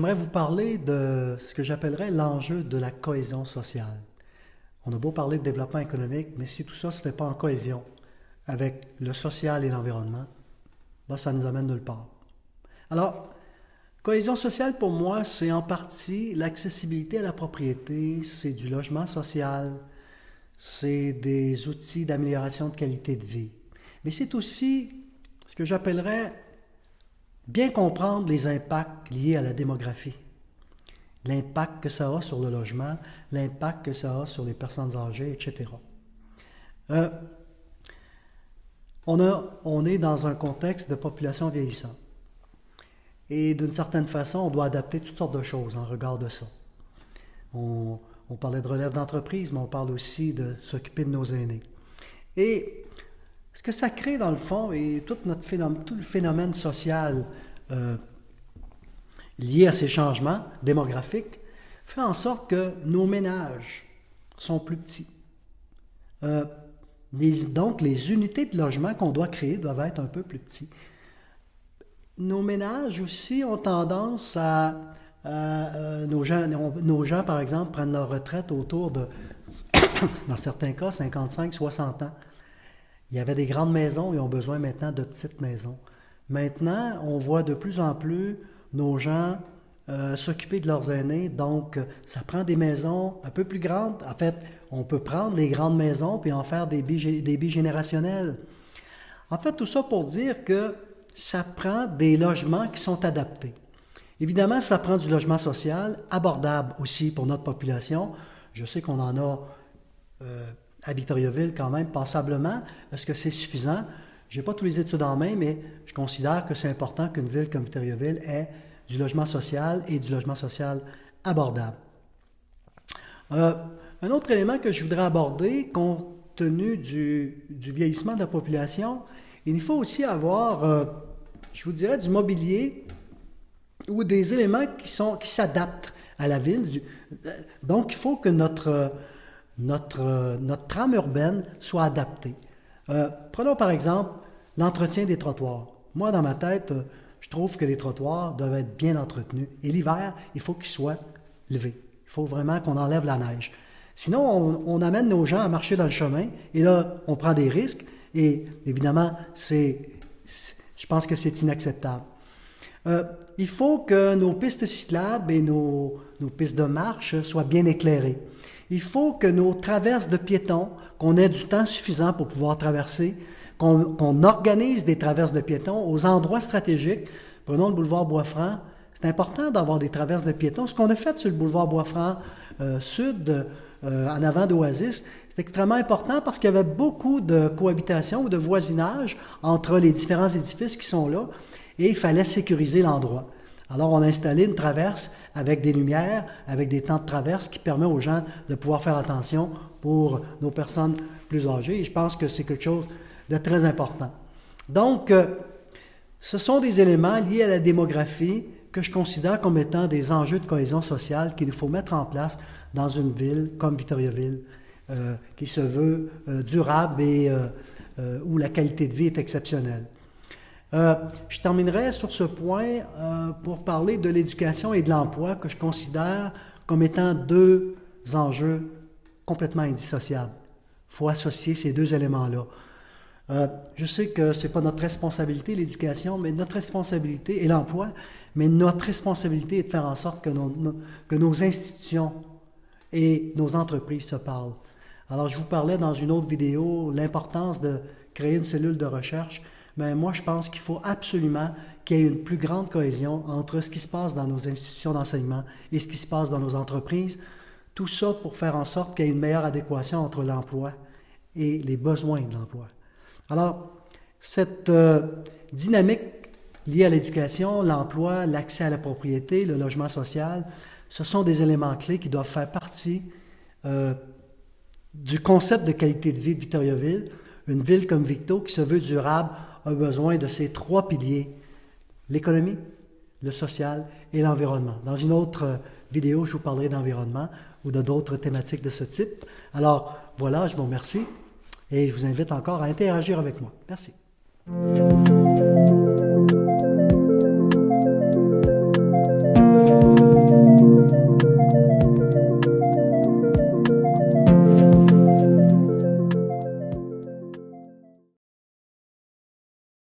j'aimerais vous parler de ce que j'appellerais l'enjeu de la cohésion sociale. On a beau parler de développement économique, mais si tout ça ne se fait pas en cohésion avec le social et l'environnement, ben ça nous amène nulle part. Alors, cohésion sociale pour moi, c'est en partie l'accessibilité à la propriété, c'est du logement social, c'est des outils d'amélioration de qualité de vie. Mais c'est aussi ce que j'appellerais bien comprendre les impacts liés à la démographie. L'impact que ça a sur le logement, l'impact que ça a sur les personnes âgées, etc. On est dans un contexte de population vieillissante. Et d'une certaine façon, on doit adapter toutes sortes de choses en regard de ça. On parlait de relève d'entreprise, mais on parle aussi de s'occuper de nos aînés. Et ce que ça crée dans le fond, et tout le phénomène social lié à ces changements démographiques, fait en sorte que nos ménages sont plus petits. Donc, les unités de logement qu'on doit créer doivent être un peu plus petits. Nos ménages aussi ont tendance à nos gens, par exemple, prennent leur retraite autour de, dans certains cas, 55, 60 ans. Il y avait des grandes maisons, ils ont besoin maintenant de petites maisons. Maintenant, on voit de plus en plus nos gens s'occuper de leurs aînés, donc ça prend des maisons un peu plus grandes. En fait, on peut prendre les grandes maisons puis en faire des bigénérationnels. En fait, tout ça pour dire que ça prend des logements qui sont adaptés. Évidemment, ça prend du logement social, abordable aussi pour notre population. Je sais qu'on en a à Victoriaville quand même passablement. Est-ce que c'est suffisant? Je n'ai pas tous les études en main, mais je considère que c'est important qu'une ville comme Victoriaville ait du logement social et du logement social abordable. Un autre élément que je voudrais aborder, compte tenu du vieillissement de la population, il faut aussi avoir, je vous dirais, du mobilier ou des éléments qui s'adaptent à la ville. Donc, il faut que notre trame urbaine soit adaptée. Prenons par exemple l'entretien des trottoirs. Moi, dans ma tête, je trouve que les trottoirs doivent être bien entretenus. Et l'hiver, il faut qu'ils soient levés. Il faut vraiment qu'on enlève la neige. Sinon, on amène nos gens à marcher dans le chemin et là, on prend des risques. Et évidemment, je pense que c'est inacceptable. Il faut que nos pistes cyclables et nos pistes de marche soient bien éclairées. Il faut que nos traverses de piétons, qu'on ait du temps suffisant pour pouvoir traverser, qu'on organise des traverses de piétons aux endroits stratégiques. Prenons le boulevard Bois-Franc. C'est important d'avoir des traverses de piétons. Ce qu'on a fait sur le boulevard Bois-Franc sud, en avant d'Oasis, c'est extrêmement important parce qu'il y avait beaucoup de cohabitation ou de voisinage entre les différents édifices qui sont là et il fallait sécuriser l'endroit. Alors, on a installé une traverse avec des lumières, avec des temps de traverse qui permet aux gens de pouvoir faire attention pour nos personnes plus âgées. Et je pense que c'est quelque chose de très important. Donc, ce sont des éléments liés à la démographie que je considère comme étant des enjeux de cohésion sociale qu'il faut mettre en place dans une ville comme Victoriaville, qui se veut durable et où la qualité de vie est exceptionnelle. Je terminerai sur ce point pour parler de l'éducation et de l'emploi que je considère comme étant deux enjeux complètement indissociables. Il faut associer ces deux éléments-là. Je sais que ce n'est pas notre responsabilité, l'éducation, mais notre responsabilité, et l'emploi, mais notre responsabilité est de faire en sorte que nos institutions et nos entreprises se parlent. Alors, je vous parlais dans une autre vidéo l'importance de créer une cellule de recherche. Mais moi, je pense qu'il faut absolument qu'il y ait une plus grande cohésion entre ce qui se passe dans nos institutions d'enseignement et ce qui se passe dans nos entreprises. Tout ça pour faire en sorte qu'il y ait une meilleure adéquation entre l'emploi et les besoins de l'emploi. Alors, cette dynamique liée à l'éducation, l'emploi, l'accès à la propriété, le logement social, ce sont des éléments clés qui doivent faire partie du concept de qualité de vie de Victoriaville. Une ville comme Victo, qui se veut durable, a besoin de ces trois piliers, l'économie, le social et l'environnement. Dans une autre vidéo, je vous parlerai d'environnement ou de d'autres thématiques de ce type. Alors, voilà, je vous remercie et je vous invite encore à interagir avec moi. Merci.